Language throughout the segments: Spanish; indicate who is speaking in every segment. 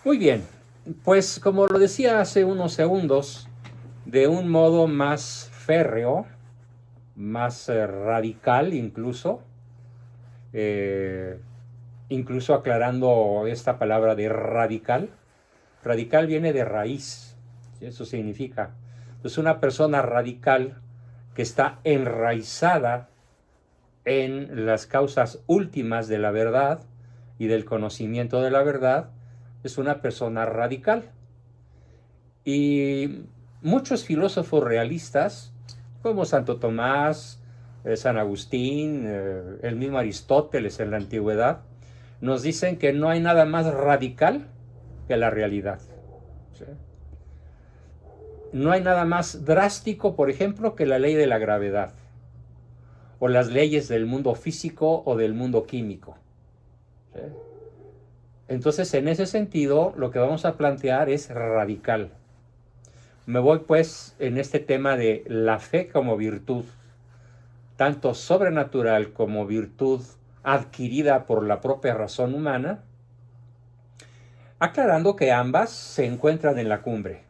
Speaker 1: Muy bien, pues como lo decía hace unos segundos, de un modo más férreo, más radical incluso, eh, incluso aclarando esta palabra de radical. Radical viene de raíz, ¿sí? Eso significa. Es una persona radical que está enraizada en las causas últimas de la verdad y del conocimiento de la verdad. Es una persona radical. Y muchos filósofos realistas, como Santo Tomás, San Agustín, el mismo Aristóteles en la antigüedad, nos dicen que no hay nada más radical que la realidad. ¿Sí? No hay nada más drástico, por ejemplo, que la ley de la gravedad o las leyes del mundo físico o del mundo químico. ¿Sí? Entonces, en ese sentido, lo que vamos a plantear es radical. Me voy pues en este tema de la fe como virtud, tanto sobrenatural como virtud adquirida por la propia razón humana, aclarando que ambas se encuentran en la cumbre.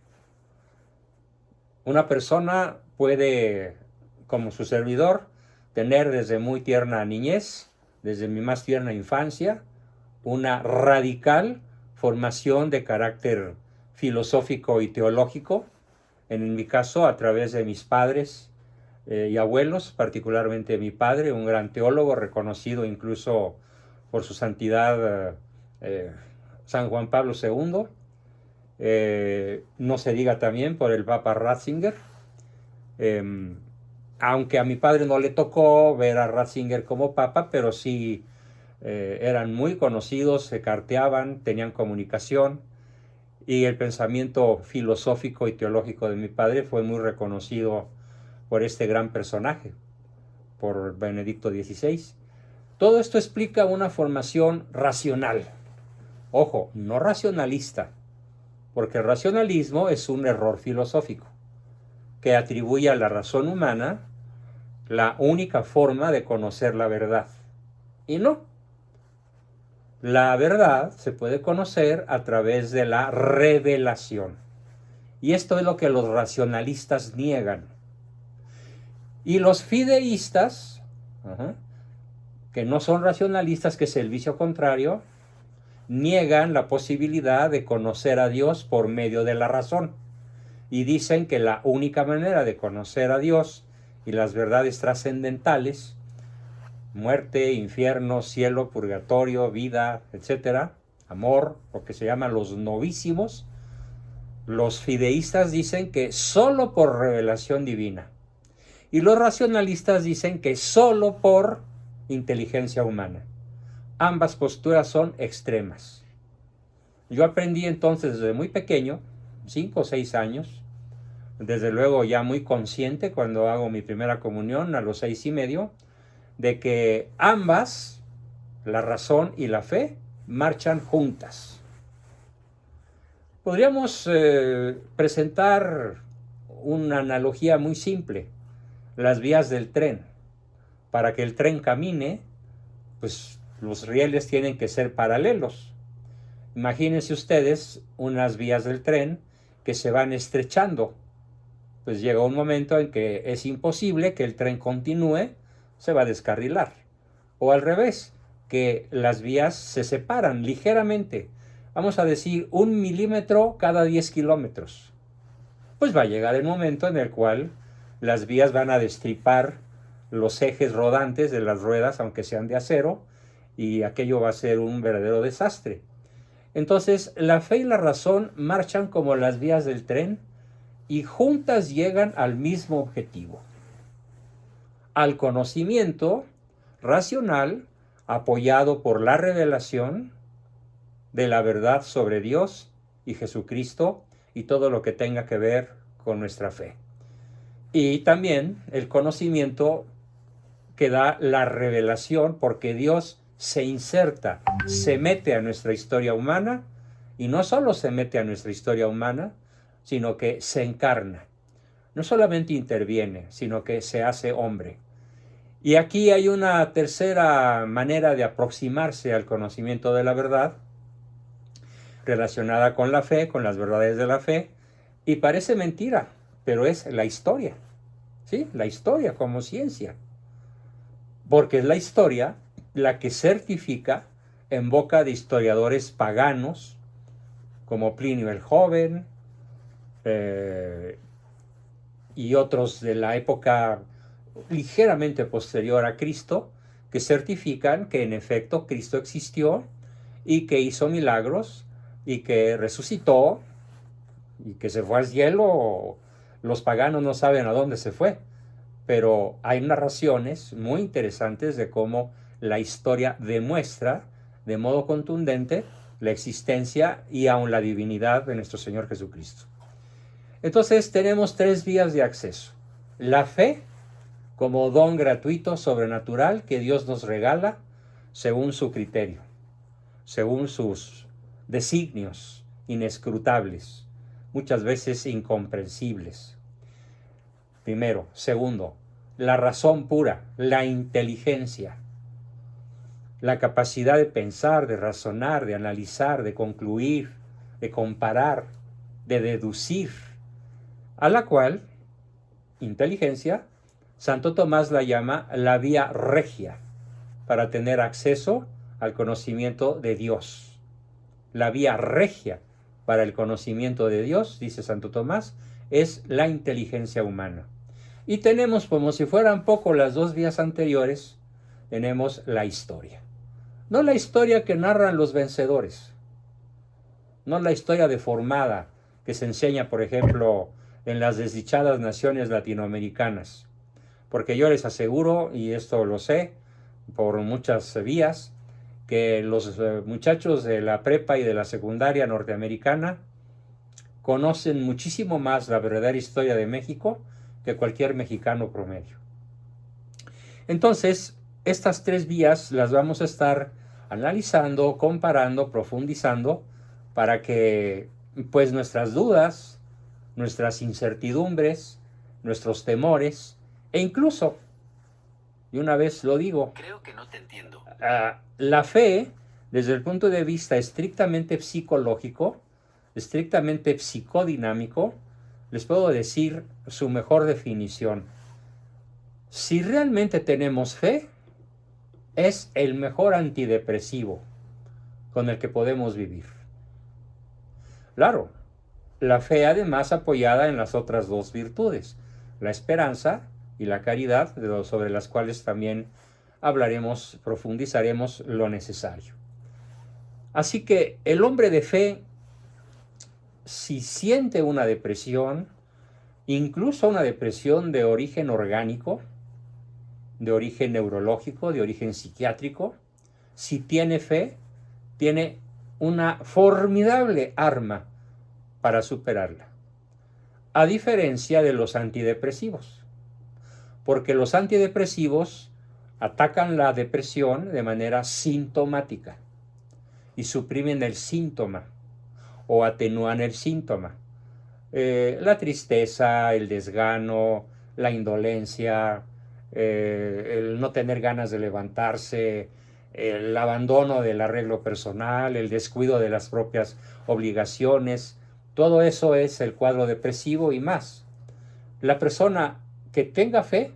Speaker 1: Una persona puede, como su servidor, tener desde muy tierna niñez, desde mi más tierna infancia, una radical formación de carácter filosófico y teológico, en mi caso a través de mis padres y abuelos, particularmente mi padre, un gran teólogo reconocido incluso por su santidad San Juan Pablo II, no se diga también por el Papa Ratzinger, eh, aunque a mi padre no le tocó ver a Ratzinger como papa, pero sí eran muy conocidos, se carteaban, tenían comunicación, y el pensamiento filosófico y teológico de mi padre fue muy reconocido por este gran personaje, por Benedicto XVI. Todo esto explica una formación racional. Ojo, no racionalista, porque el racionalismo es un error filosófico que atribuye a la razón humana la única forma de conocer la verdad. Y no. La verdad se puede conocer a través de la revelación. Y esto es lo que los racionalistas niegan. Y los fideístas, que no son racionalistas, que es el vicio contrario, niegan la posibilidad de conocer a Dios por medio de la razón. Y dicen que la única manera de conocer a Dios y las verdades trascendentales, muerte, infierno, cielo, purgatorio, vida, etcétera, amor, lo que se llaman los novísimos, los fideístas dicen que solo por revelación divina. Y los racionalistas dicen que solo por inteligencia humana. Ambas posturas son extremas. Yo aprendí entonces desde muy pequeño, 5 o 6 años, desde luego ya muy consciente cuando hago mi primera comunión a los 6 y medio, de que ambas, la razón y la fe, marchan juntas. Podríamos presentar una analogía muy simple, las vías del tren. Para que el tren camine, pues los rieles tienen que ser paralelos. Imagínense ustedes unas vías del tren que se van estrechando. Pues llega un momento en que es imposible que el tren continúe, se va a descarrilar. O al revés, que las vías se separan ligeramente. Vamos a decir 1 milímetro cada 10 kilómetros. Pues va a llegar el momento en el cual las vías van a destripar los ejes rodantes de las ruedas, aunque sean de acero, y aquello va a ser un verdadero desastre. Entonces, la fe y la razón marchan como las vías del tren y juntas llegan al mismo objetivo, al conocimiento racional apoyado por la revelación de la verdad sobre Dios y Jesucristo y todo lo que tenga que ver con nuestra fe. Y también el conocimiento que da la revelación, porque Dios se inserta, se mete a nuestra historia humana, y no solo se mete a nuestra historia humana, sino que se encarna. No solamente interviene, sino que se hace hombre. Y aquí hay una tercera manera de aproximarse al conocimiento de la verdad, relacionada con la fe, con las verdades de la fe, y parece mentira, pero es la historia, ¿sí? La historia como ciencia, porque es la historia la que certifica en boca de historiadores paganos, como Plinio el Joven, y otros de la época ligeramente posterior a Cristo, que certifican que en efecto Cristo existió y que hizo milagros y que resucitó y que se fue al cielo. Los paganos no saben a dónde se fue, pero hay narraciones muy interesantes de cómo la historia demuestra de modo contundente la existencia y aun la divinidad de nuestro Señor Jesucristo. Entonces tenemos tres vías de acceso. La fe como don gratuito, sobrenatural, que Dios nos regala según su criterio, según sus designios inescrutables, muchas veces incomprensibles. Primero. Segundo, la razón pura, la inteligencia, la capacidad de pensar, de razonar, de analizar, de concluir, de comparar, de deducir, a la cual inteligencia Santo Tomás la llama la vía regia para tener acceso al conocimiento de Dios. La vía regia para el conocimiento de Dios, dice Santo Tomás, es la inteligencia humana. Y tenemos, como si fueran poco las dos vías anteriores, tenemos la historia. No la historia que narran los vencedores, no la historia deformada que se enseña, por ejemplo, en las desdichadas naciones latinoamericanas. Porque yo les aseguro, y esto lo sé por muchas vías, que los muchachos de la prepa y de la secundaria norteamericana conocen muchísimo más la verdadera historia de México que cualquier mexicano promedio. Entonces, estas tres vías las vamos a estar analizando, comparando, profundizando, para que pues nuestras dudas, nuestras incertidumbres, nuestros temores, e incluso, y una vez lo digo,
Speaker 2: creo que no te entiendo.
Speaker 1: La fe, desde el punto de vista estrictamente psicológico, estrictamente psicodinámico, les puedo decir su mejor definición. Si realmente tenemos fe, es el mejor antidepresivo con el que podemos vivir. Claro, la fe además apoyada en las otras dos virtudes, la esperanza y la caridad, sobre las cuales también hablaremos, profundizaremos lo necesario. Así que el hombre de fe, si siente una depresión, incluso una depresión de origen orgánico, de origen neurológico, de origen psiquiátrico, si tiene fe, tiene una formidable arma para superarla. A diferencia de los antidepresivos, porque los antidepresivos atacan la depresión de manera sintomática y suprimen el síntoma o atenúan el síntoma. La tristeza, el desgano, la indolencia, el no tener ganas de levantarse, el abandono del arreglo personal, el descuido de las propias obligaciones, todo eso es el cuadro depresivo y más. La persona que tenga fe,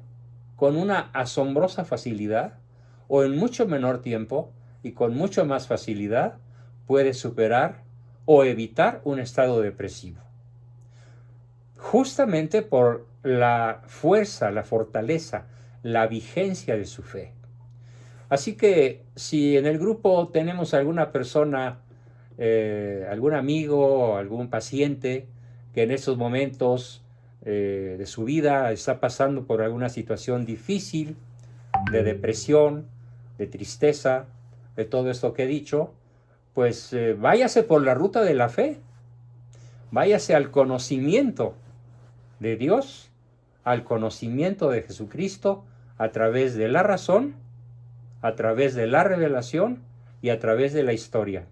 Speaker 1: con una asombrosa facilidad o en mucho menor tiempo y con mucho más facilidad, puede superar o evitar un estado depresivo. Justamente por la fuerza, la fortaleza, la vigencia de su fe. Así que si en el grupo tenemos alguna persona, algún amigo, algún paciente que en esos momentos de su vida está pasando por alguna situación difícil, de depresión, de tristeza, de todo esto que he dicho, pues váyase por la ruta de la fe, váyase al conocimiento de Dios, al conocimiento de Jesucristo a través de la razón, a través de la revelación y a través de la historia.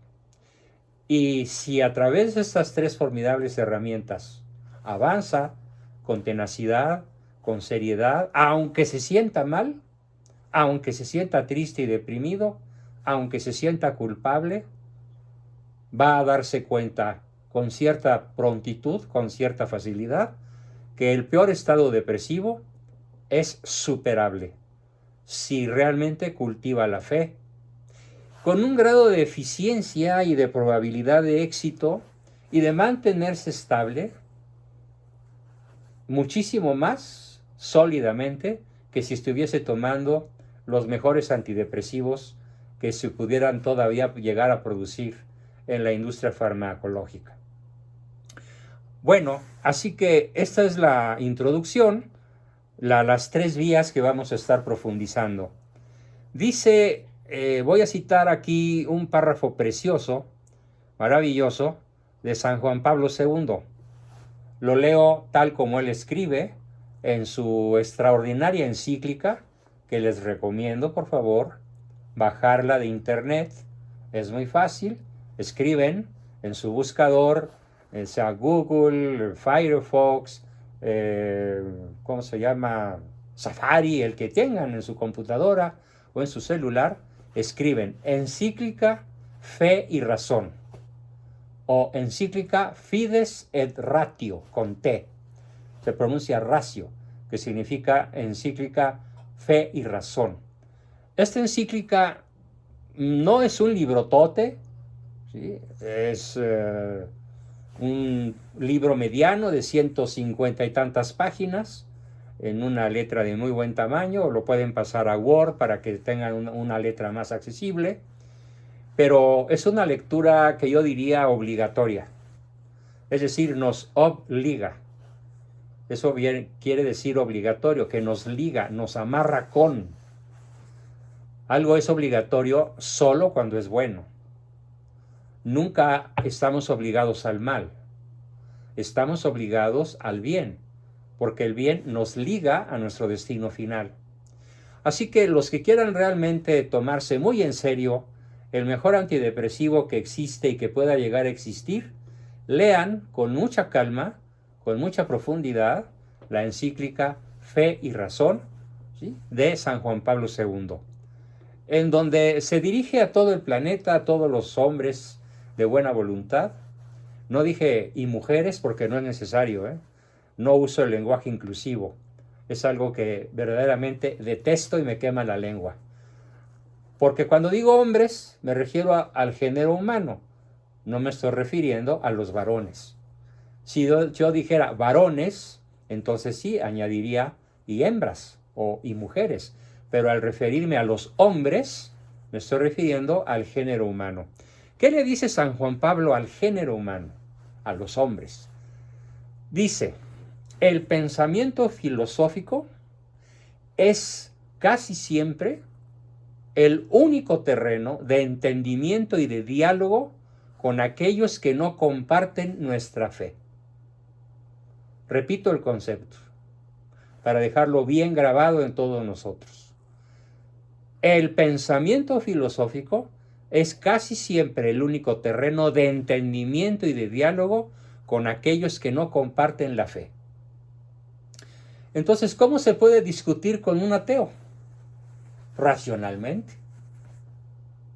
Speaker 1: Y si a través de estas tres formidables herramientas avanza con tenacidad, con seriedad, aunque se sienta mal, aunque se sienta triste y deprimido, aunque se sienta culpable, va a darse cuenta con cierta prontitud, con cierta facilidad, que el peor estado depresivo es superable si realmente cultiva la fe, con un grado de eficiencia y de probabilidad de éxito y de mantenerse estable muchísimo más sólidamente que si estuviese tomando los mejores antidepresivos que se pudieran todavía llegar a producir en la industria farmacológica. Bueno, así que esta es la introducción, las 3 vías que vamos a estar profundizando. Dice, voy a citar aquí un párrafo precioso, maravilloso, de San Juan Pablo II. Lo leo tal como él escribe en su extraordinaria encíclica, que les recomiendo, por favor, bajarla de internet. Es muy fácil. Escriben en su buscador, sea Google, Firefox, ¿cómo se llama? Safari, el que tengan en su computadora o en su celular. Escriben encíclica Fe y Razón, o encíclica Fides et Ratio, con T. Se pronuncia ratio, que significa encíclica Fe y Razón. Esta encíclica no es un librotote, ¿sí? Es un libro mediano de 150 y tantas páginas, en una letra de muy buen tamaño, o lo pueden pasar a Word para que tengan una letra más accesible, pero es una lectura que yo diría obligatoria, es decir, nos obliga. Eso bien quiere decir obligatorio, que nos liga, nos amarra con. Algo es obligatorio solo cuando es bueno. Nunca estamos obligados al mal. Estamos obligados al bien, porque el bien nos liga a nuestro destino final. Así que los que quieran realmente tomarse muy en serio el mejor antidepresivo que existe y que pueda llegar a existir, lean con mucha calma, con mucha profundidad, la encíclica Fe y Razón, ¿sí?, de San Juan Pablo II, en donde se dirige a todo el planeta, a todos los hombres de buena voluntad. No dije y mujeres porque no es necesario, no uso el lenguaje inclusivo. Es algo que verdaderamente detesto y me quema la lengua. Porque cuando digo hombres, me refiero al género humano. No me estoy refiriendo a los varones. Si yo dijera varones, entonces sí, añadiría y hembras y mujeres. Pero al referirme a los hombres, me estoy refiriendo al género humano. ¿Qué le dice San Juan Pablo al género humano? A los hombres. Dice, el pensamiento filosófico es casi siempre el único terreno de entendimiento y de diálogo con aquellos que no comparten nuestra fe. Repito el concepto, para dejarlo bien grabado en todos nosotros. El pensamiento filosófico es casi siempre el único terreno de entendimiento y de diálogo con aquellos que no comparten la fe. Entonces, ¿cómo se puede discutir con un ateo? Racionalmente.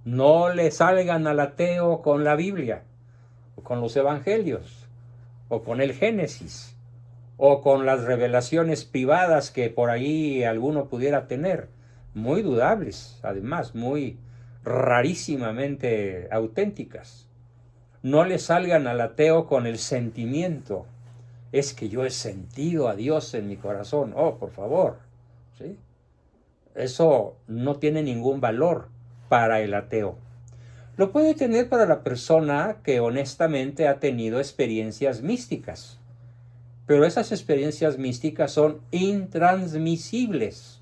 Speaker 1: No le salgan al ateo con la Biblia, o con los evangelios, o con el Génesis, o con las revelaciones privadas que por ahí alguno pudiera tener, muy dudables, además, muy rarísimamente auténticas. No le salgan al ateo con el sentimiento. Es que yo he sentido a Dios en mi corazón. Oh, por favor, ¿sí? Eso no tiene ningún valor para el ateo. Lo puede tener para la persona que honestamente ha tenido experiencias místicas. Pero esas experiencias místicas son intransmisibles,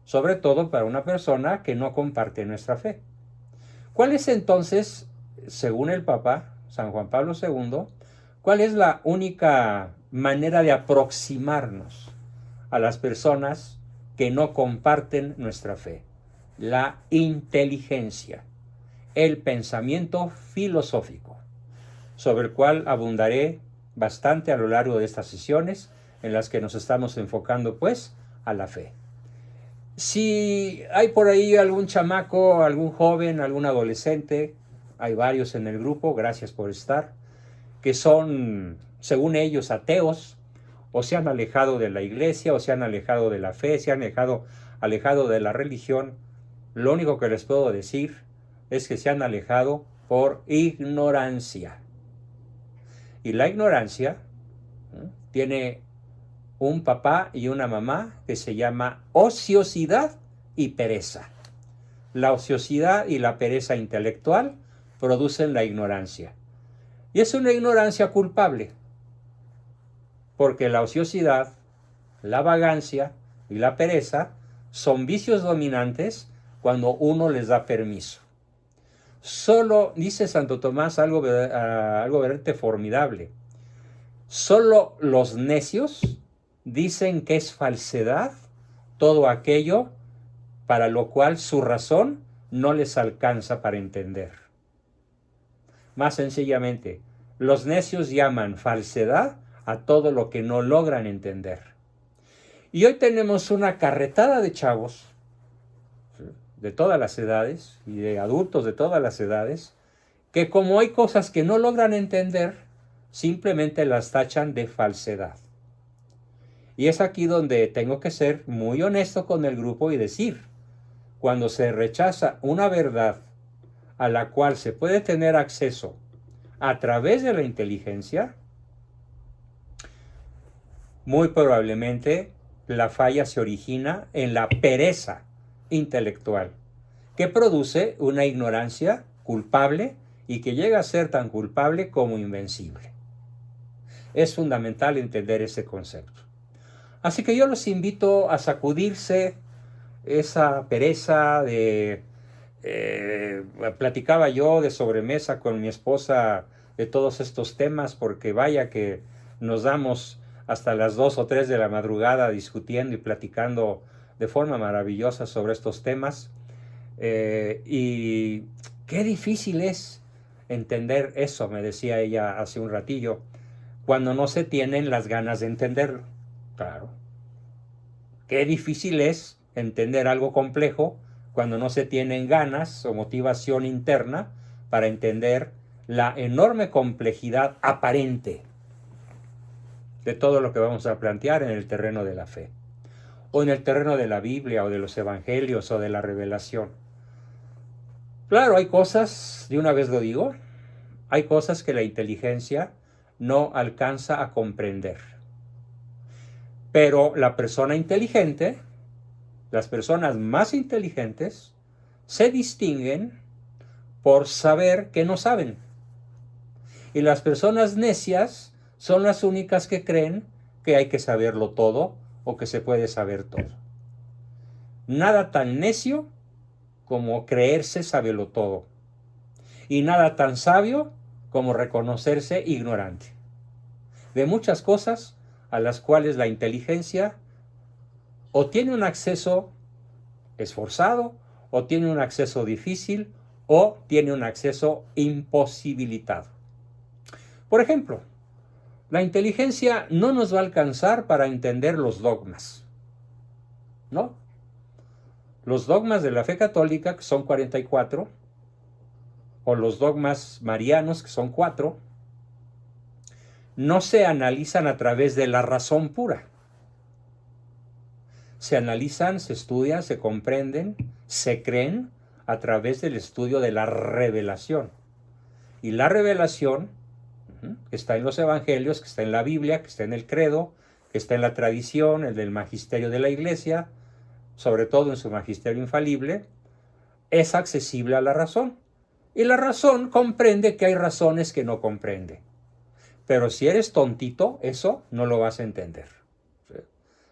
Speaker 1: sobre todo para una persona que no comparte nuestra fe. ¿Cuál es entonces, según el Papa San Juan Pablo II, cuál es la única manera de aproximarnos a las personas que no comparten nuestra fe? La inteligencia, el pensamiento filosófico, sobre el cual abundaré bastante a lo largo de estas sesiones en las que nos estamos enfocando pues a la fe. Si hay por ahí algún chamaco, algún joven, algún adolescente, hay varios en el grupo, gracias por estar, que son, según ellos, ateos, o se han alejado de la iglesia, o se han alejado de la fe, se han alejado de la religión. Lo único que les puedo decir es que se han alejado por ignorancia. Y la ignorancia tiene un papá y una mamá que se llama ociosidad y pereza. La ociosidad y la pereza intelectual producen la ignorancia. Y es una ignorancia culpable, porque la ociosidad, la vagancia y la pereza son vicios dominantes cuando uno les da permiso. Solo, dice Santo Tomás, algo verdaderamente formidable, solo los necios dicen que es falsedad todo aquello para lo cual su razón no les alcanza para entender. Más sencillamente, los necios llaman falsedad a todo lo que no logran entender. Y hoy tenemos una carretada de chavos de todas las edades y de adultos de todas las edades que, como hay cosas que no logran entender, simplemente las tachan de falsedad. Y es aquí donde tengo que ser muy honesto con el grupo y decir, cuando se rechaza una verdad a la cual se puede tener acceso a través de la inteligencia, muy probablemente la falla se origina en la pereza intelectual, que produce una ignorancia culpable y que llega a ser tan culpable como invencible. Es fundamental entender ese concepto. Así que yo los invito a sacudirse esa pereza de... platicaba yo de sobremesa con mi esposa de todos estos temas, porque vaya que nos damos hasta las 2 o 3 de la madrugada discutiendo y platicando de forma maravillosa sobre estos temas. Y qué difícil es entender eso, me decía ella hace un ratillo, cuando no se tienen las ganas de entenderlo. Claro. Qué difícil es entender algo complejo cuando no se tienen ganas o motivación interna para entender la enorme complejidad aparente de todo lo que vamos a plantear en el terreno de la fe, o en el terreno de la Biblia, o de los evangelios, o de la revelación. Claro, hay cosas, de una vez lo digo, hay cosas que la inteligencia no alcanza a comprender. Pero la persona inteligente, las personas más inteligentes, se distinguen por saber que no saben. Y las personas necias son las únicas que creen que hay que saberlo todo o que se puede saber todo. Nada tan necio como creerse saberlo todo. Y nada tan sabio como reconocerse ignorante de muchas cosas a las cuales la inteligencia o tiene un acceso esforzado, o tiene un acceso difícil, o tiene un acceso imposibilitado. Por ejemplo, la inteligencia no nos va a alcanzar para entender los dogmas, ¿no? Los dogmas de la fe católica, que son 44, o los dogmas marianos, que son 4, no se analizan a través de la razón pura. Se analizan, se estudian, se comprenden, se creen a través del estudio de la revelación. Y la revelación que está en los evangelios, que está en la Biblia, que está en el credo, que está en la tradición, el del magisterio de la iglesia, sobre todo en su magisterio infalible, es accesible a la razón. Y la razón comprende que hay razones que no comprende. Pero si eres tontito, eso no lo vas a entender.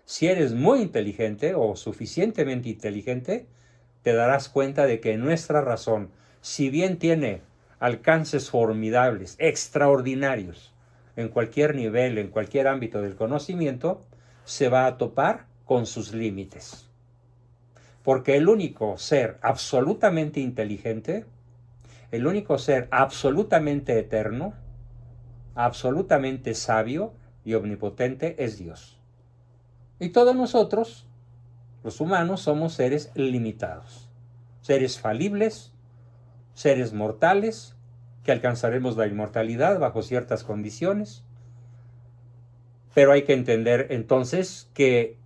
Speaker 1: Si eres muy inteligente o suficientemente inteligente, te darás cuenta de que nuestra razón, si bien tiene alcances formidables, extraordinarios, en cualquier nivel, en cualquier ámbito del conocimiento, se va a topar con sus límites. Porque el único ser absolutamente inteligente, el único ser absolutamente eterno, absolutamente sabio y omnipotente es Dios. Y todos nosotros, los humanos, somos seres limitados, seres falibles, seres mortales, que alcanzaremos la inmortalidad bajo ciertas condiciones. Pero hay que entender entonces que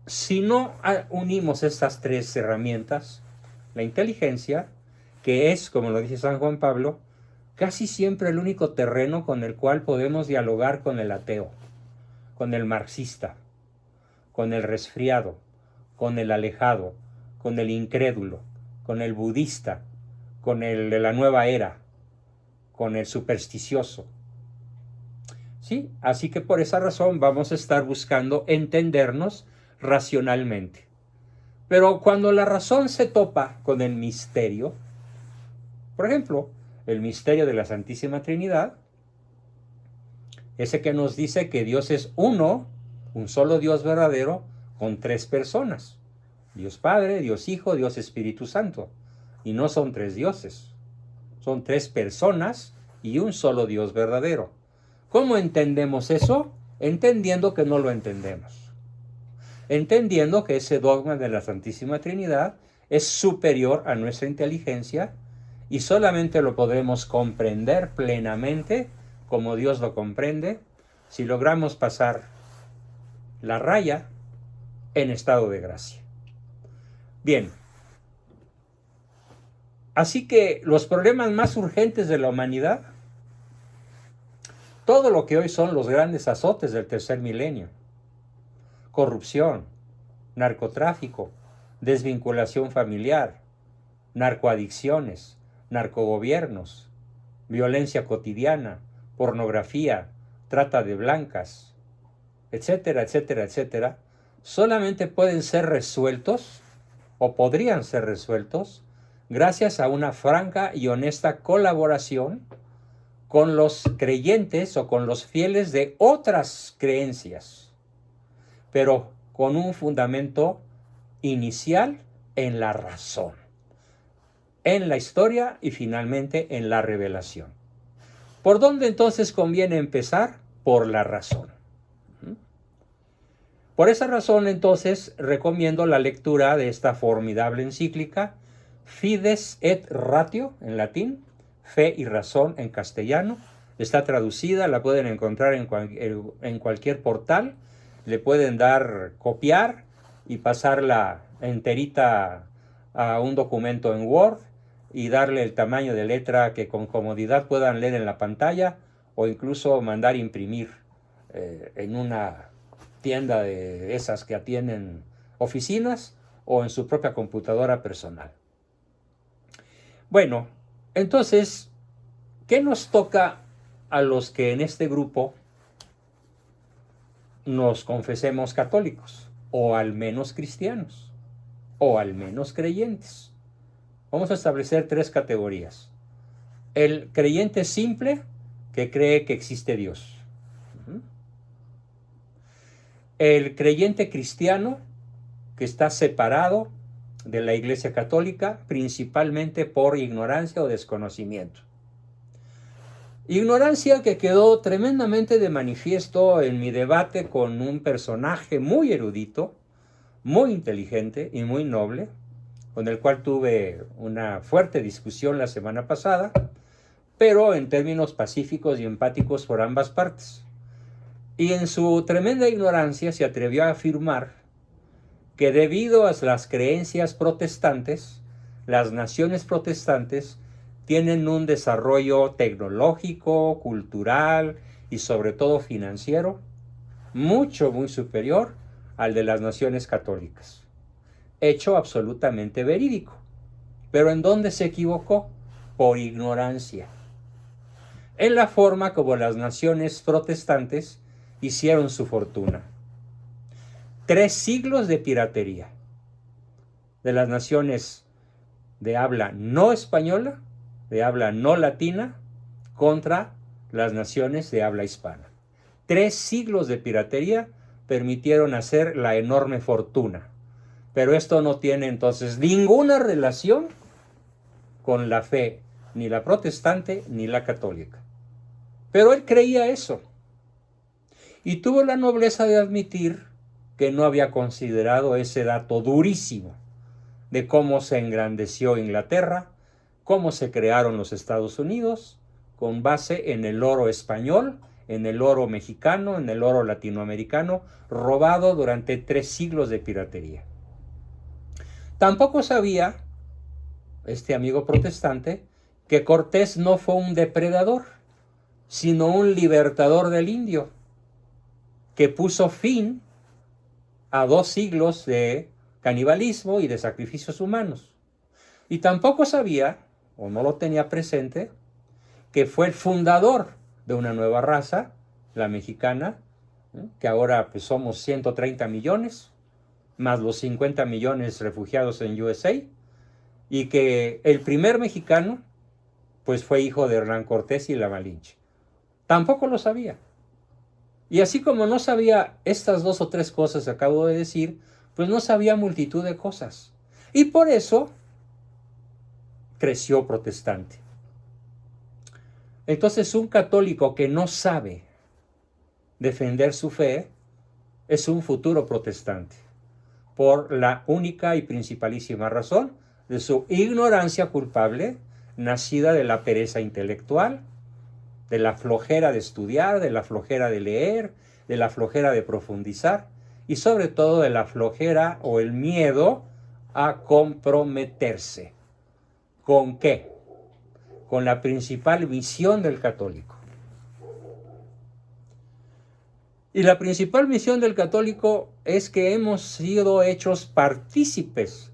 Speaker 1: si no unimos estas tres herramientas, la inteligencia, que es, como lo dice San Juan Pablo, casi siempre el único terreno con el cual podemos dialogar con el ateo, con el marxista, con el resfriado, con el alejado, con el incrédulo, con el budista, con el de la nueva era, con el supersticioso. ¿Sí? Así que por esa razón vamos a estar buscando entendernos racionalmente. Pero cuando la razón se topa con el misterio, por ejemplo, el misterio de la Santísima Trinidad, ese que nos dice que Dios es uno, un solo Dios verdadero, con tres personas: Dios Padre, Dios Hijo, Dios Espíritu Santo. Y no son tres dioses, son tres personas y un solo Dios verdadero. ¿Cómo entendemos eso? Entendiendo que no lo entendemos. Entendiendo que ese dogma de la Santísima Trinidad es superior a nuestra inteligencia y solamente lo podremos comprender plenamente como Dios lo comprende si logramos pasar la raya en estado de gracia. Bien, así que los problemas más urgentes de la humanidad, todo lo que hoy son los grandes azotes del tercer milenio: corrupción, narcotráfico, desvinculación familiar, narcoadicciones, narcogobiernos, violencia cotidiana, pornografía, trata de blancas, etcétera, etcétera, etcétera, solamente pueden ser resueltos o podrían ser resueltos gracias a una franca y honesta colaboración con los creyentes o con los fieles de otras creencias, pero con un fundamento inicial en la razón, en la historia y finalmente en la revelación. ¿Por dónde entonces conviene empezar? Por la razón. Por esa razón entonces recomiendo la lectura de esta formidable encíclica Fides et Ratio en latín, Fe y Razón en castellano. Está traducida, la pueden encontrar en cualquier portal, le pueden dar copiar y pasarla enterita a un documento en Word y darle el tamaño de letra que con comodidad puedan leer en la pantalla, o incluso mandar imprimir en una tienda de esas que atienden oficinas o en su propia computadora personal. Bueno, entonces, ¿qué nos toca a los que en este grupo nos confesemos católicos, o al menos cristianos, o al menos creyentes? Vamos a establecer tres categorías. El creyente simple, que cree que existe Dios. El creyente cristiano, que está separado de la Iglesia Católica, principalmente por ignorancia o desconocimiento. Ignorancia que quedó tremendamente de manifiesto en mi debate con un personaje muy erudito, muy inteligente y muy noble, con el cual tuve una fuerte discusión la semana pasada, pero en términos pacíficos y empáticos por ambas partes. Y en su tremenda ignorancia se atrevió a afirmar que debido a las creencias protestantes, las naciones protestantes tienen un desarrollo tecnológico, cultural y sobre todo financiero muy superior al de las naciones católicas. Hecho absolutamente verídico. ¿Pero en dónde se equivocó? Por ignorancia. En la forma como las naciones protestantes hicieron su fortuna. 3 siglos de piratería de las naciones de habla no española, de habla no latina, contra las naciones de habla hispana. 3 siglos de piratería permitieron hacer la enorme fortuna. Pero esto no tiene entonces ninguna relación con la fe, ni la protestante ni la católica. Pero él creía eso. Y tuvo la nobleza de admitir que no había considerado ese dato durísimo de cómo se engrandeció Inglaterra, cómo se crearon los Estados Unidos con base en el oro español, en el oro mexicano, en el oro latinoamericano, robado durante 3 siglos de piratería. Tampoco sabía este amigo protestante que Cortés no fue un depredador, sino un libertador del indio, que puso fin a 2 siglos de canibalismo y de sacrificios humanos. Y tampoco sabía, o no lo tenía presente, que fue el fundador de una nueva raza, la mexicana, que ahora pues somos 130 millones, más los 50 millones refugiados en USA, y que el primer mexicano pues fue hijo de Hernán Cortés y la Malinche. Tampoco lo sabía. Y así como no sabía estas 2 o 3 cosas que acabo de decir, pues no sabía multitud de cosas. Y por eso creció protestante. Entonces, un católico que no sabe defender su fe es un futuro protestante, por la única y principalísima razón de su ignorancia culpable, nacida de la pereza intelectual, de la flojera de estudiar, de la flojera de leer, de la flojera de profundizar y sobre todo de la flojera o el miedo a comprometerse. ¿Con qué? Con la principal misión del católico. Y la principal misión del católico es que hemos sido hechos partícipes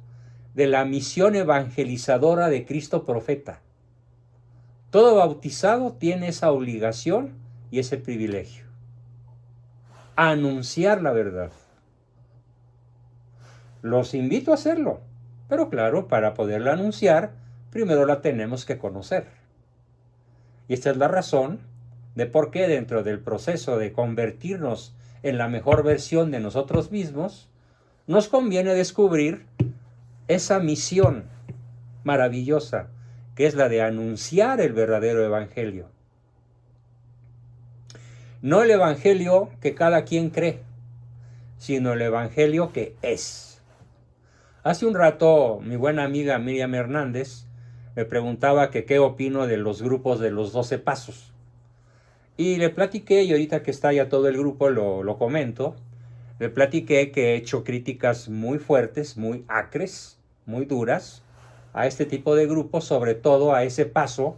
Speaker 1: de la misión evangelizadora de Cristo profeta. Todo bautizado tiene esa obligación y ese privilegio. Anunciar la verdad. Los invito a hacerlo, pero claro, para poderla anunciar, primero la tenemos que conocer. Y esta es la razón de por qué dentro del proceso de convertirnos en la mejor versión de nosotros mismos, nos conviene descubrir esa misión maravillosa, que es la de anunciar el verdadero evangelio. No el evangelio que cada quien cree, sino el evangelio que es. Hace un rato mi buena amiga Miriam Hernández me preguntaba que qué opino de los grupos de los 12 pasos. Y le platiqué, y ahorita que está ya todo el grupo lo comento, le platiqué que he hecho críticas muy fuertes, muy acres, muy duras, a este tipo de grupos, sobre todo a ese paso,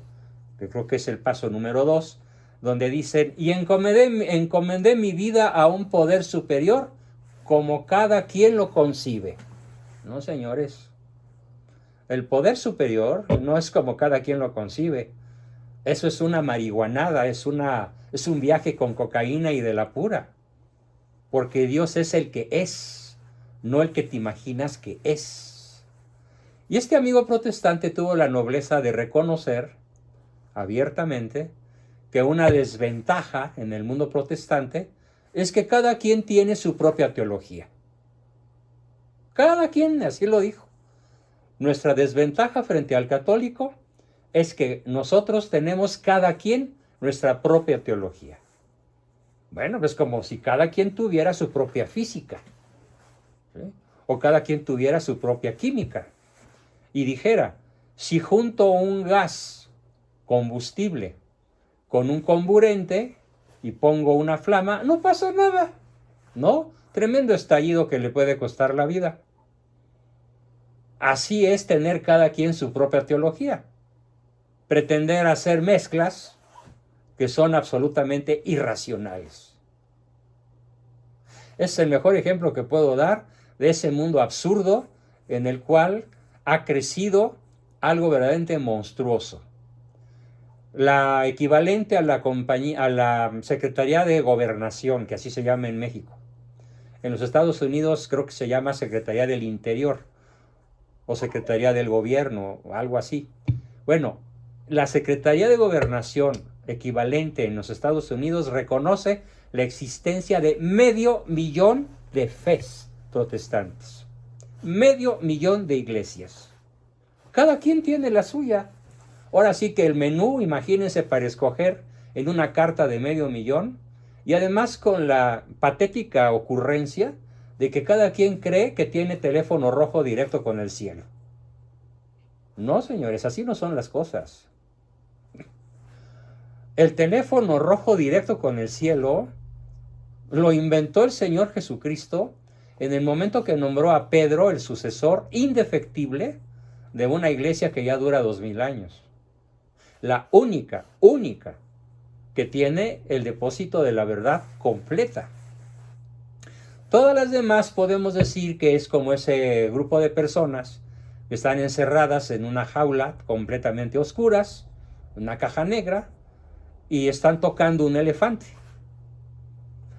Speaker 1: que creo que es el paso número 2, donde dicen, y encomendé mi vida a un poder superior, como cada quien lo concibe. No, señores, el poder superior no es como cada quien lo concibe. Eso es una marihuanada, es un viaje con cocaína y de la pura. Porque Dios es el que es, no el que te imaginas que es. Y este amigo protestante tuvo la nobleza de reconocer abiertamente que una desventaja en el mundo protestante es que cada quien tiene su propia teología. Cada quien, así lo dijo. Nuestra desventaja frente al católico es que nosotros tenemos cada quien nuestra propia teología. Bueno, es como si cada quien tuviera su propia física, ¿sí? O cada quien tuviera su propia química. Y dijera, si junto un gas combustible con un comburente y pongo una flama, no pasa nada, ¿no? Tremendo estallido que le puede costar la vida. Así es tener cada quien su propia teología. Pretender hacer mezclas que son absolutamente irracionales. Es el mejor ejemplo que puedo dar de ese mundo absurdo en el cual ha crecido algo verdaderamente monstruoso. La equivalente a la Secretaría de Gobernación, que así se llama en México. En los Estados Unidos creo que se llama Secretaría del Interior o Secretaría del Gobierno o algo así. Bueno, la Secretaría de Gobernación equivalente en los Estados Unidos reconoce la existencia de 500,000 de fes protestantes. 500,000 de iglesias. Cada quien tiene la suya. Ahora sí que el menú, imagínense, para escoger en una carta de 500,000 y además con la patética ocurrencia de que cada quien cree que tiene teléfono rojo directo con el cielo. No, señores, así no son las cosas. El teléfono rojo directo con el cielo lo inventó el Señor Jesucristo en el momento que nombró a Pedro el sucesor indefectible de una iglesia que ya dura 2000 años. La única que tiene el depósito de la verdad completa. Todas las demás podemos decir que es como ese grupo de personas que están encerradas en una jaula completamente oscuras, una caja negra, y están tocando un elefante.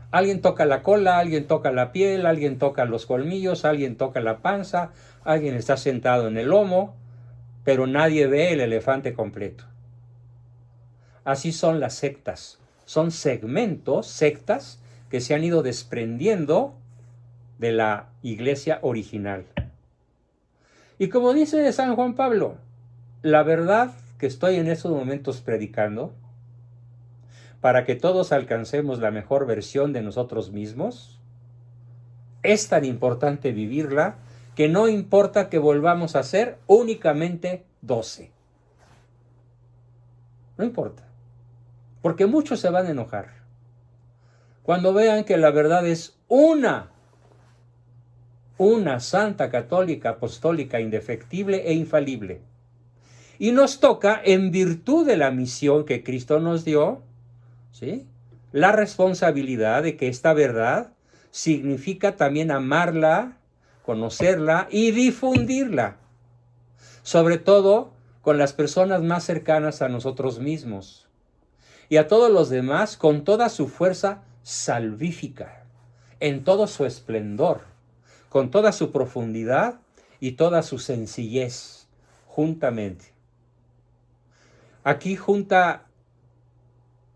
Speaker 1: Alguien toca la cola, alguien toca la piel, alguien toca los colmillos, alguien toca la panza, alguien está sentado en el lomo, pero nadie ve el elefante completo. Así son las sectas. Son segmentos, sectas, que se han ido desprendiendo de la iglesia original. Y como dice San Juan Pablo, la verdad que estoy en estos momentos predicando, para que todos alcancemos la mejor versión de nosotros mismos, es tan importante vivirla que no importa que volvamos a ser únicamente 12. No importa, porque muchos se van a enojar cuando vean que la verdad es una santa, católica, apostólica, indefectible e infalible. Y nos toca, en virtud de la misión que Cristo nos dio, ¿sí?, la responsabilidad de que esta verdad significa también amarla, conocerla y difundirla, sobre todo con las personas más cercanas a nosotros mismos y a todos los demás con toda su fuerza salvífica, en todo su esplendor, con toda su profundidad y toda su sencillez, juntamente. Aquí junta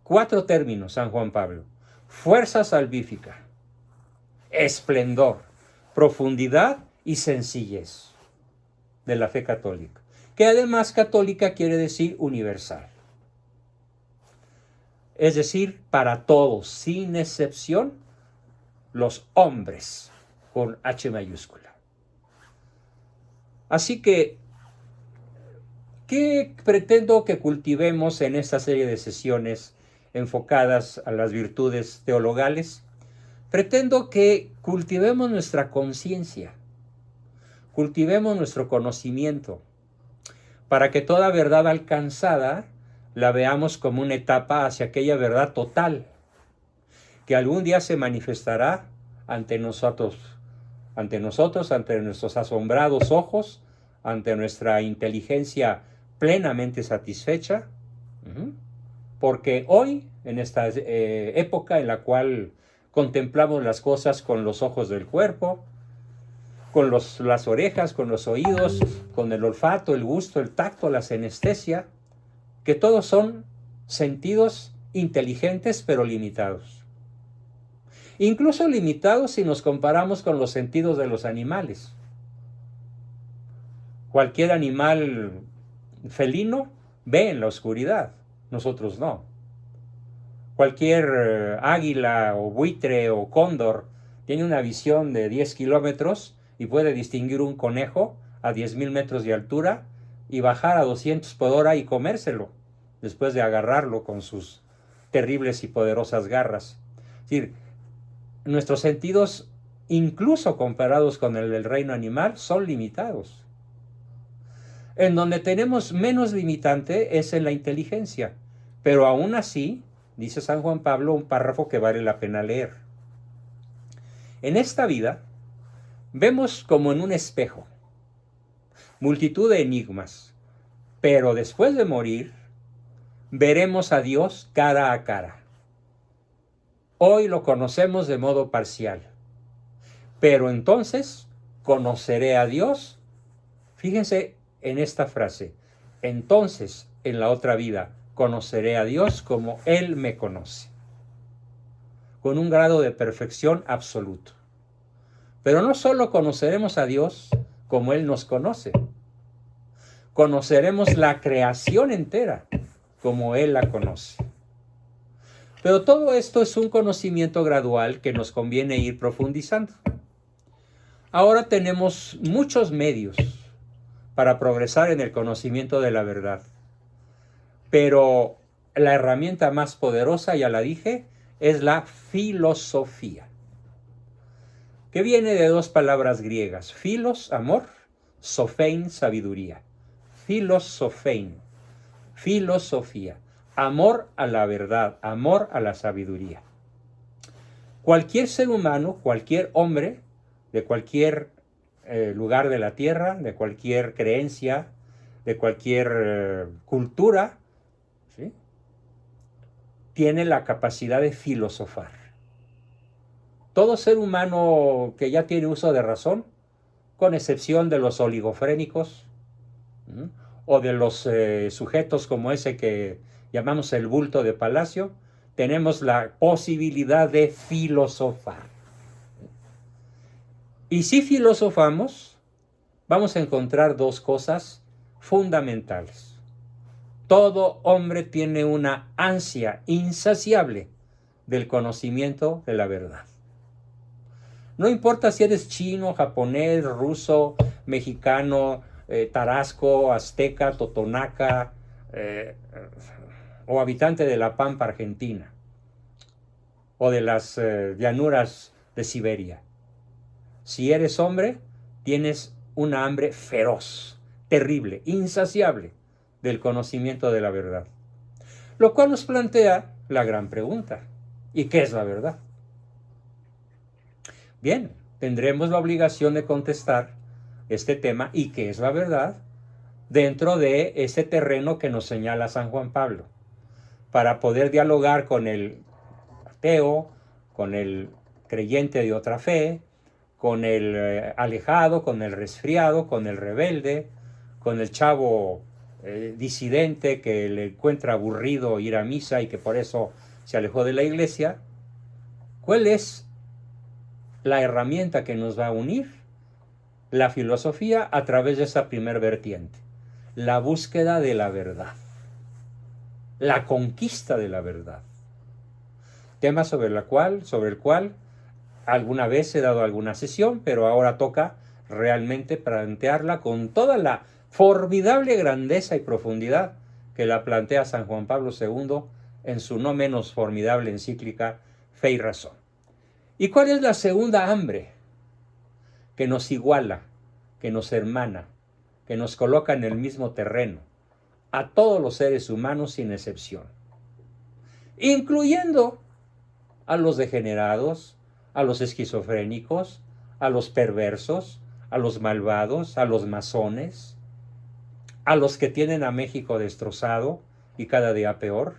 Speaker 1: 4 términos San Juan Pablo: fuerza salvífica, esplendor, profundidad y sencillez de la fe católica, que además católica quiere decir universal. Es decir, para todos, sin excepción, los hombres, con H mayúscula. Así que, ¿qué pretendo que cultivemos en esta serie de sesiones enfocadas a las virtudes teologales? Pretendo que cultivemos nuestra conciencia, cultivemos nuestro conocimiento, para que toda verdad alcanzada la veamos como una etapa hacia aquella verdad total, que algún día se manifestará ante nosotros, ante nuestros asombrados ojos, ante nuestra inteligencia plenamente satisfecha, porque hoy, en esta época en la cual contemplamos las cosas con los ojos del cuerpo, con las orejas, con los oídos, con el olfato, el gusto, el tacto, la sinestesia, que todos son sentidos inteligentes pero limitados. Incluso limitados si nos comparamos con los sentidos de los animales. Cualquier animal felino ve en la oscuridad, nosotros no. Cualquier águila o buitre o cóndor tiene una visión de 10 kilómetros y puede distinguir un conejo a 10,000 metros de altura y bajar a 200 por hora y comérselo, después de agarrarlo con sus terribles y poderosas garras. Es decir, nuestros sentidos, incluso comparados con el del reino animal, son limitados. En donde tenemos menos limitante es en la inteligencia, pero aún así, dice San Juan Pablo, un párrafo que vale la pena leer. En esta vida, vemos como en un espejo multitud de enigmas, pero después de morir, veremos a Dios cara a cara. Hoy lo conocemos de modo parcial, pero entonces conoceré a Dios. Fíjense en esta frase: entonces en la otra vida conoceré a Dios como Él me conoce, con un grado de perfección absoluto. Pero no solo conoceremos a Dios como Él nos conoce, conoceremos la creación entera como Él la conoce. Pero todo esto es un conocimiento gradual que nos conviene ir profundizando. Ahora tenemos muchos medios para progresar en el conocimiento de la verdad, pero la herramienta más poderosa, ya la dije, es la filosofía, que viene de dos palabras griegas: philos, amor, sophein, sabiduría. Filosophein, filosofía, amor a la verdad, amor a la sabiduría. Cualquier ser humano, cualquier hombre, de cualquier lugar de la tierra, de cualquier creencia, de cualquier cultura, ¿sí?, tiene la capacidad de filosofar. Todo ser humano que ya tiene uso de razón, con excepción de los oligofrénicos, ¿sí?, o de los sujetos como ese que llamamos el bulto de palacio, tenemos la posibilidad de filosofar. Y si filosofamos, vamos a encontrar dos cosas fundamentales. Todo hombre tiene una ansia insaciable del conocimiento de la verdad. No importa si eres chino, japonés, ruso, mexicano, tarasco, azteca, totonaca, o habitante de La Pampa, Argentina, o de las llanuras de Siberia. Si eres hombre, tienes una hambre feroz, terrible, insaciable del conocimiento de la verdad. Lo cual nos plantea la gran pregunta: ¿y qué es la verdad? Bien, tendremos la obligación de contestar este tema, ¿y qué es la verdad?, dentro de ese terreno que nos señala San Juan Pablo, para poder dialogar con el ateo, con el creyente de otra fe, con el alejado, con el resfriado, con el rebelde, con el chavo disidente que le encuentra aburrido ir a misa y que por eso se alejó de la iglesia. ¿Cuál es la herramienta que nos va a unir? La filosofía, a través de esa primer vertiente, la búsqueda de la verdad, la conquista de la verdad. Tema sobre el cual alguna vez he dado alguna sesión, pero ahora toca realmente plantearla con toda la formidable grandeza y profundidad que la plantea San Juan Pablo II en su no menos formidable encíclica Fe y Razón. ¿Y cuál es la segunda hambre que nos iguala, que nos hermana, que nos coloca en el mismo terreno a todos los seres humanos sin excepción, incluyendo a los degenerados, a los esquizofrénicos, a los perversos, a los malvados, a los masones, a los que tienen a México destrozado y cada día peor?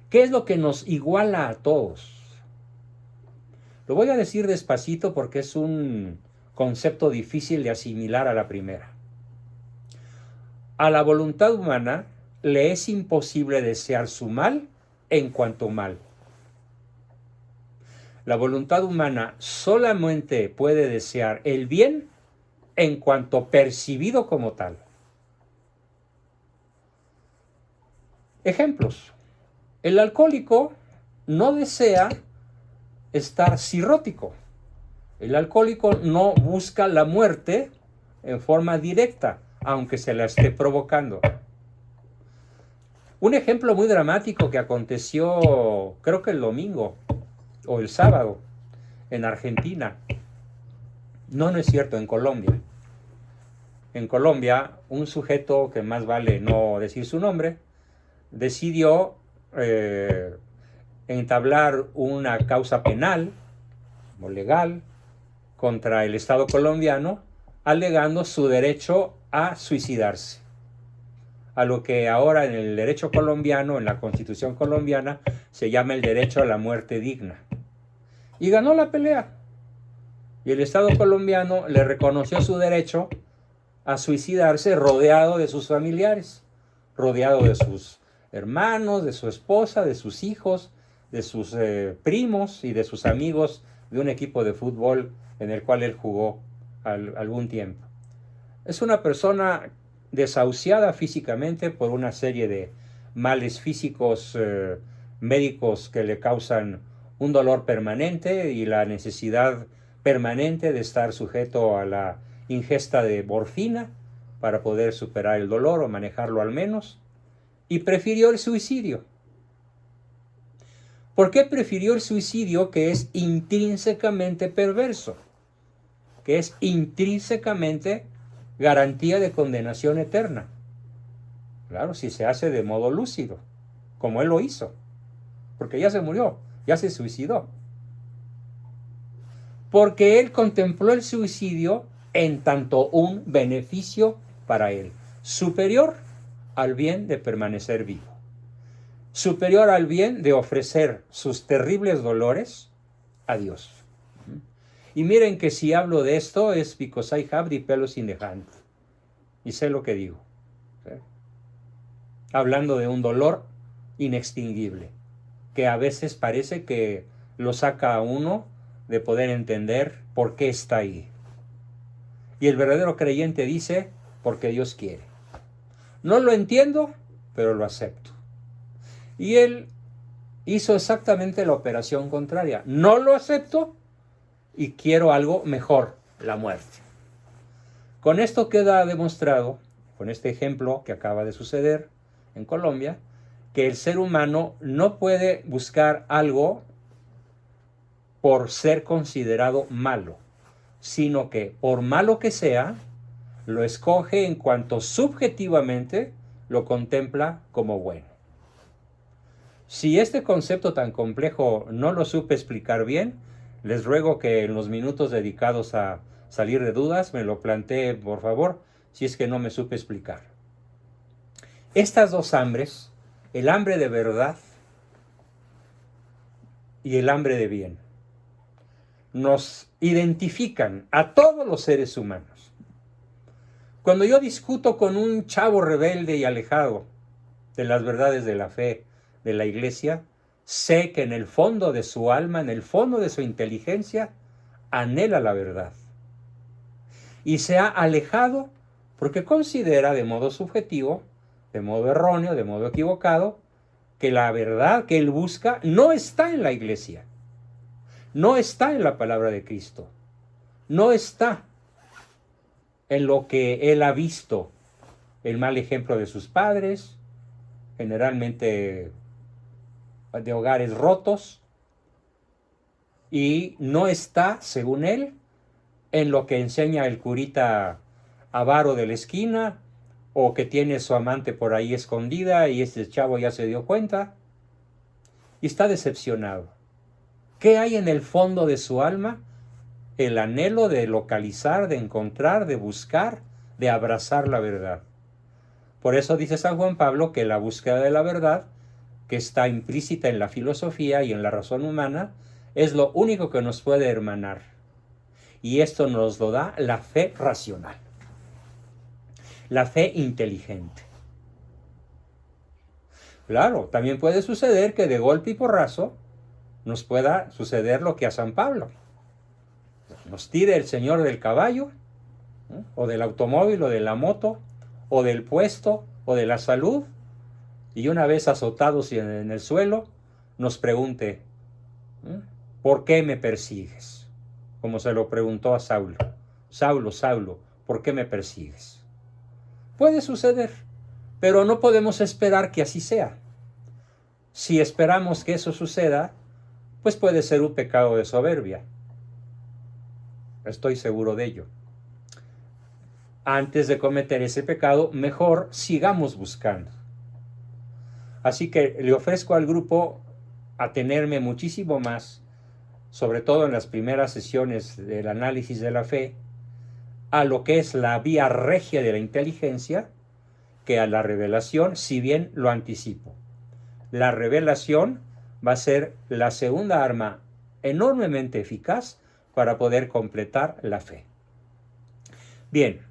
Speaker 1: ¿Qué es lo que nos iguala a todos? Lo voy a decir despacito porque es un concepto difícil de asimilar a la primera. A la voluntad humana le es imposible desear su mal en cuanto mal. La voluntad humana solamente puede desear el bien en cuanto percibido como tal. Ejemplos. El alcohólico no desea estar cirrótico. El alcohólico no busca la muerte en forma directa, aunque se la esté provocando. Un ejemplo muy dramático que aconteció, creo que el domingo o el sábado, en Argentina. No es cierto, en Colombia. En Colombia, un sujeto, que más vale no decir su nombre, decidió entablar una causa penal o legal contra el Estado colombiano, alegando su derecho a suicidarse, a lo que ahora en el derecho colombiano, en la Constitución colombiana, se llama el derecho a la muerte digna. Y ganó la pelea. Y el Estado colombiano le reconoció su derecho a suicidarse rodeado de sus familiares, rodeado de sus hermanos, de su esposa, de sus hijos, de sus primos y de sus amigos de un equipo de fútbol en el cual él jugó algún tiempo. Es una persona desahuciada físicamente por una serie de males físicos médicos que le causan un dolor permanente y la necesidad permanente de estar sujeto a la ingesta de morfina para poder superar el dolor o manejarlo al menos. y prefirió el suicidio. ¿Por qué prefirió el suicidio, que es intrínsecamente perverso? Que es intrínsecamente garantía de condenación eterna. Claro, si se hace de modo lúcido, como él lo hizo, porque ya se murió, ya se suicidó. Porque él contempló el suicidio en tanto un beneficio para él, superior al bien de permanecer vivo, superior al bien de ofrecer sus terribles dolores a Dios. Y miren que si hablo de esto es because I have the pelos in the hand. Y sé lo que digo. ¿Sí? Hablando de un dolor inextinguible, que a veces parece que lo saca a uno de poder entender por qué está ahí. Y el verdadero creyente dice, porque Dios quiere. No lo entiendo, pero lo acepto. Y él hizo exactamente la operación contraria. No lo acepto y quiero algo mejor, la muerte. Con esto queda demostrado, con este ejemplo que acaba de suceder en Colombia, que el ser humano no puede buscar algo por ser considerado malo, sino que por malo que sea, lo escoge en cuanto subjetivamente lo contempla como bueno. Si este concepto tan complejo no lo supe explicar bien, les ruego que en los minutos dedicados a salir de dudas me lo plantee, por favor, si es que no me supe explicar. Estas dos hambres, el hambre de verdad y el hambre de bien, nos identifican a todos los seres humanos. Cuando yo discuto con un chavo rebelde y alejado de las verdades de la fe, de la iglesia, sé que en el fondo de su alma, en el fondo de su inteligencia, anhela la verdad. Y se ha alejado porque considera de modo subjetivo, de modo erróneo, de modo equivocado, que la verdad que él busca no está en la iglesia, no está en la palabra de Cristo, no está en lo que él ha visto, el mal ejemplo de sus padres, generalmente de hogares rotos, y no está, según él, en lo que enseña el curita avaro de la esquina, o que tiene su amante por ahí escondida y este chavo ya se dio cuenta, y está decepcionado. ¿Qué hay en el fondo de su alma? El anhelo de localizar, de encontrar, de buscar, de abrazar la verdad. Por eso dice San Juan Pablo que la búsqueda de la verdad, que está implícita en la filosofía y en la razón humana, es lo único que nos puede hermanar. Y esto nos lo da la fe racional, la fe inteligente. Claro, también puede suceder que de golpe y porrazo nos pueda suceder lo que a San Pablo. Nos tire el señor del caballo, ¿no? O del automóvil, o de la moto, o del puesto, o de la salud, y una vez azotados en el suelo, nos pregunte, ¿por qué me persigues? Como se lo preguntó a Saulo. Saulo, Saulo, ¿por qué me persigues? Puede suceder, pero no podemos esperar que así sea. Si esperamos que eso suceda, pues puede ser un pecado de soberbia. Estoy seguro de ello. Antes de cometer ese pecado, mejor sigamos buscando. Así que le ofrezco al grupo atenerme muchísimo más, sobre todo en las primeras sesiones del análisis de la fe, a lo que es la vía regia de la inteligencia, que a la revelación, si bien lo anticipo. La revelación va a ser la segunda arma enormemente eficaz para poder completar la fe. Bien,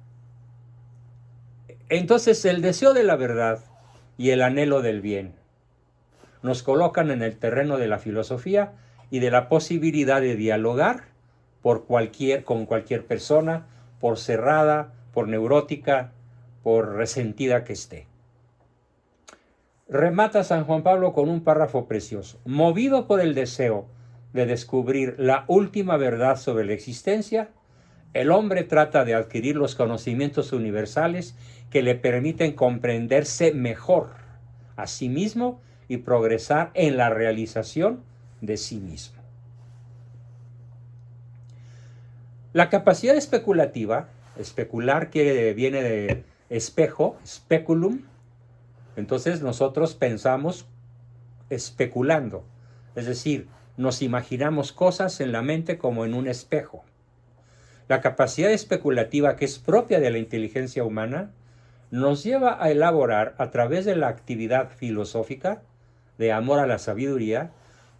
Speaker 1: entonces el deseo de la verdad y el anhelo del bien nos colocan en el terreno de la filosofía y de la posibilidad de dialogar con cualquier persona, por cerrada, por neurótica, por resentida que esté. Remata San Juan Pablo con un párrafo precioso. Movido por el deseo de descubrir la última verdad sobre la existencia, el hombre trata de adquirir los conocimientos universales que le permiten comprenderse mejor, a sí mismo y progresar en la realización de sí mismo. La capacidad especulativa, especular viene de espejo, speculum, entonces nosotros pensamos especulando, es decir, nos imaginamos cosas en la mente como en un espejo. La capacidad especulativa, que es propia de la inteligencia humana, nos lleva a elaborar, a través de la actividad filosófica de amor a la sabiduría,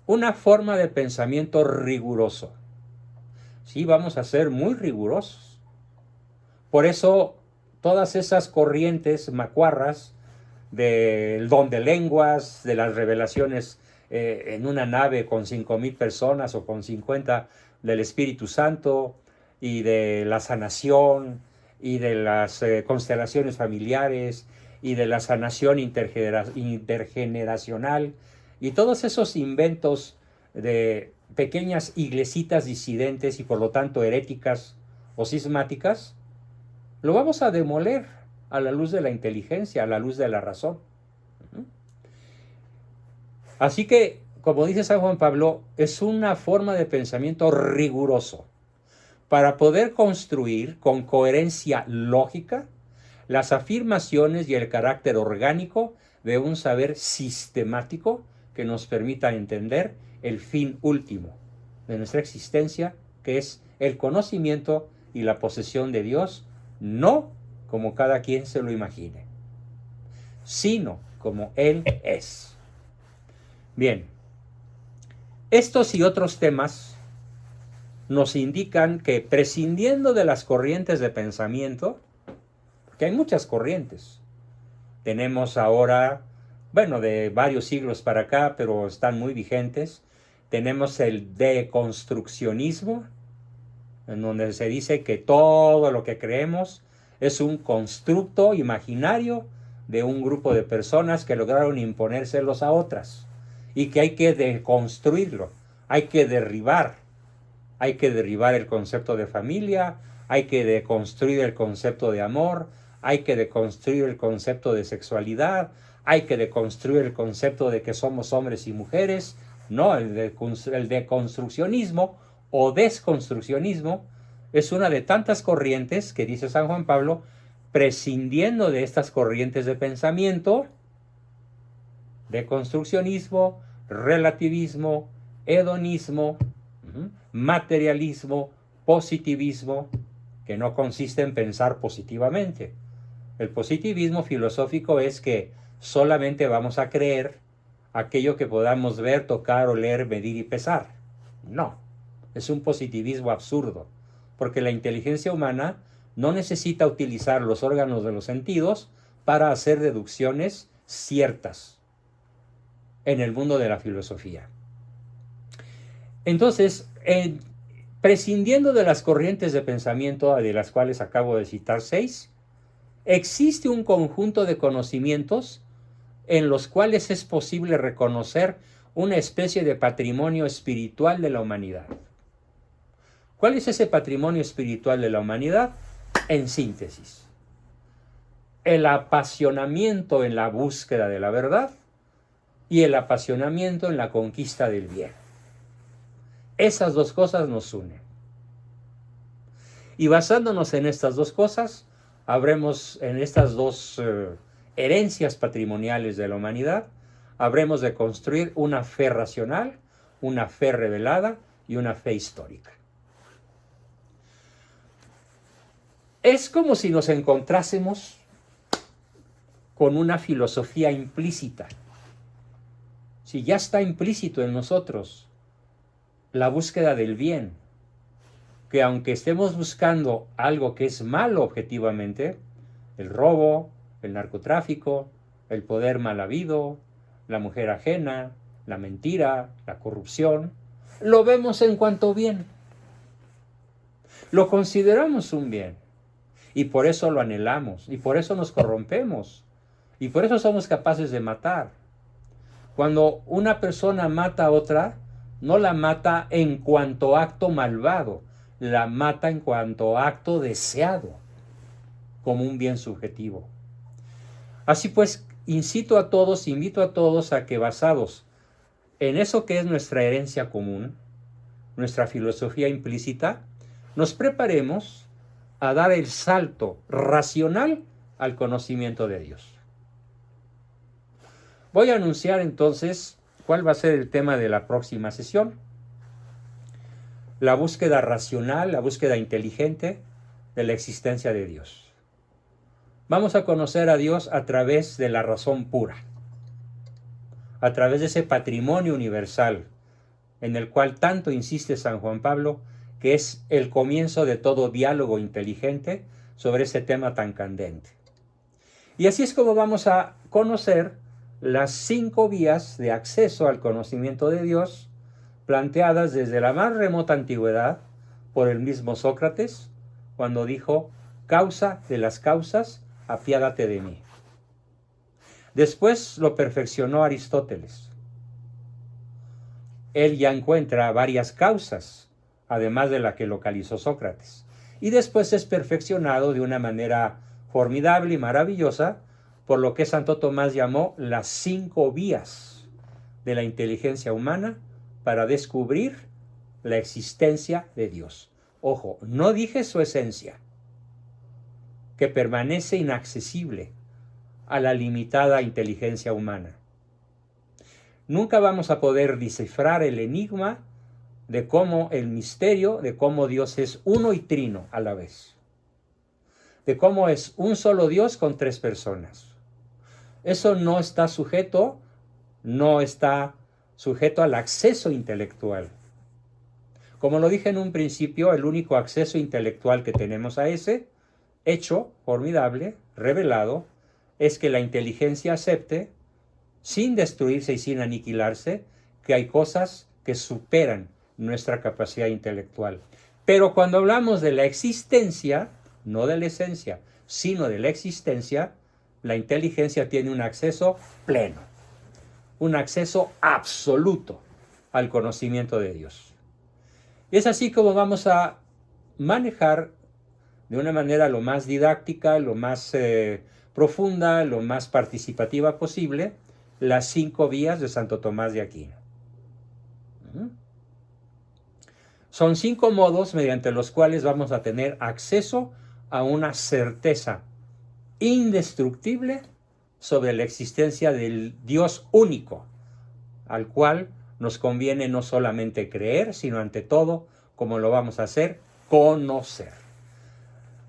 Speaker 1: una forma de pensamiento riguroso. Sí, vamos a ser muy rigurosos. Por eso, todas esas corrientes macuarras del don de lenguas, de las revelaciones en una nave con 5,000 personas o con 50 del Espíritu Santo, y de la sanación, y de las constelaciones familiares, y de la sanación intergeneracional, y todos esos inventos de pequeñas iglesitas disidentes y por lo tanto heréticas o cismáticas, lo vamos a demoler a la luz de la inteligencia, a la luz de la razón. Así que, como dice San Juan Pablo, es una forma de pensamiento riguroso para poder construir con coherencia lógica las afirmaciones y el carácter orgánico de un saber sistemático que nos permita entender el fin último de nuestra existencia, que es el conocimiento y la posesión de Dios, no como cada quien se lo imagine, sino como Él es. Bien, estos y otros temas nos indican que, prescindiendo de las corrientes de pensamiento, porque hay muchas corrientes, tenemos ahora, bueno, de varios siglos para acá, pero están muy vigentes, tenemos el deconstruccionismo, en donde se dice que todo lo que creemos es un constructo imaginario de un grupo de personas que lograron imponérselos a otras, y que hay que deconstruirlo, hay que derribar el concepto de familia, hay que deconstruir el concepto de amor, hay que deconstruir el concepto de sexualidad, hay que deconstruir el concepto de que somos hombres y mujeres. No, el deconstruccionismo o desconstruccionismo es una de tantas corrientes que dice San Juan Pablo, prescindiendo de estas corrientes de pensamiento, deconstruccionismo, relativismo, hedonismo, materialismo, positivismo, que no consiste en pensar positivamente. El positivismo filosófico es que solamente vamos a creer aquello que podamos ver, tocar, oler, medir y pesar. No, es un positivismo absurdo, porque la inteligencia humana no necesita utilizar los órganos de los sentidos para hacer deducciones ciertas en el mundo de la filosofía. Entonces, prescindiendo de las corrientes de pensamiento, de las cuales acabo de citar 6, existe un conjunto de conocimientos en los cuales es posible reconocer una especie de patrimonio espiritual de la humanidad. ¿Cuál es ese patrimonio espiritual de la humanidad? En síntesis, el apasionamiento en la búsqueda de la verdad y el apasionamiento en la conquista del bien. Esas dos cosas nos unen. Y basándonos en estas dos cosas, habremos, en estas dos herencias patrimoniales de la humanidad, habremos de construir una fe racional, una fe revelada y una fe histórica. Es como si nos encontrásemos con una filosofía implícita. Si ya está implícito en nosotros la búsqueda del bien, que aunque estemos buscando algo que es malo objetivamente, el robo, el narcotráfico, el poder mal habido, la mujer ajena, la mentira, la corrupción, lo vemos en cuanto bien. Lo consideramos un bien y por eso lo anhelamos y por eso nos corrompemos y por eso somos capaces de matar. Cuando una persona mata a otra, no la mata en cuanto acto malvado, la mata en cuanto acto deseado, como un bien subjetivo. Así pues, invito a todos a que, basados en eso que es nuestra herencia común, nuestra filosofía implícita, nos preparemos a dar el salto racional al conocimiento de Dios. Voy a anunciar entonces cuál va a ser el tema de la próxima sesión. La búsqueda racional, la búsqueda inteligente de la existencia de Dios. Vamos a conocer a Dios a través de la razón pura, a través de ese patrimonio universal en el cual tanto insiste San Juan Pablo, que es el comienzo de todo diálogo inteligente sobre ese tema tan candente. Y así es como vamos a conocer las 5 vías de acceso al conocimiento de Dios, planteadas desde la más remota antigüedad por el mismo Sócrates, cuando dijo: causa de las causas, apiádate de mí. Después lo perfeccionó Aristóteles. Él ya encuentra varias causas, además de la que localizó Sócrates. Y después es perfeccionado de una manera formidable y maravillosa por lo que Santo Tomás llamó las 5 vías de la inteligencia humana para descubrir la existencia de Dios. Ojo, no dije su esencia, que permanece inaccesible a la limitada inteligencia humana. Nunca vamos a poder descifrar el enigma de cómo el misterio, de cómo Dios es uno y trino a la vez, de cómo es un solo Dios con 3 personas. Eso no está sujeto al acceso intelectual. Como lo dije en un principio, el único acceso intelectual que tenemos a ese hecho formidable, revelado, es que la inteligencia acepte, sin destruirse y sin aniquilarse, que hay cosas que superan nuestra capacidad intelectual. Pero cuando hablamos de la existencia, no de la esencia, sino de la existencia, la inteligencia tiene un acceso pleno, un acceso absoluto al conocimiento de Dios. Es así como vamos a manejar de una manera lo más didáctica, lo más profunda, lo más participativa posible, las 5 vías de Santo Tomás de Aquino. Son 5 modos mediante los cuales vamos a tener acceso a una certeza indestructible sobre la existencia del Dios único, al cual nos conviene no solamente creer, sino ante todo, como lo vamos a hacer, conocer.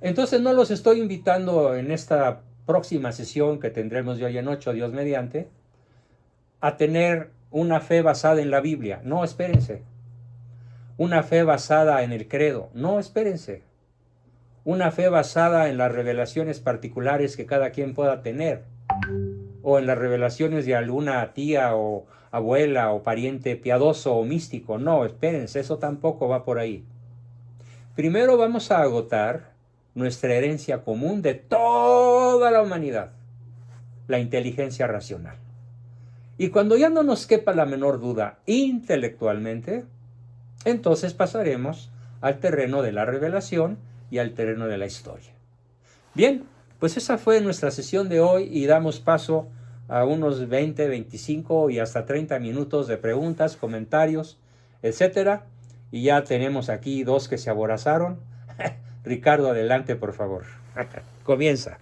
Speaker 1: Entonces no los estoy invitando en esta próxima sesión que tendremos de hoy en 8, Dios mediante, a tener una fe basada en la Biblia. No, espérense. Una fe basada en el credo. No, espérense. Una fe basada en las revelaciones particulares que cada quien pueda tener, o en las revelaciones de alguna tía o abuela o pariente piadoso o místico. No, espérense, eso tampoco va por ahí. Primero vamos a agotar nuestra herencia común de toda la humanidad, la inteligencia racional. Y cuando ya no nos quepa la menor duda intelectualmente, entonces pasaremos al terreno de la revelación y al terreno de la historia. Bien, pues esa fue nuestra sesión de hoy y damos paso a unos 20, 25 y hasta 30 minutos de preguntas, comentarios, etcétera. Y ya tenemos aquí 2 que se aborazaron. Ricardo, adelante, por favor. Comienza.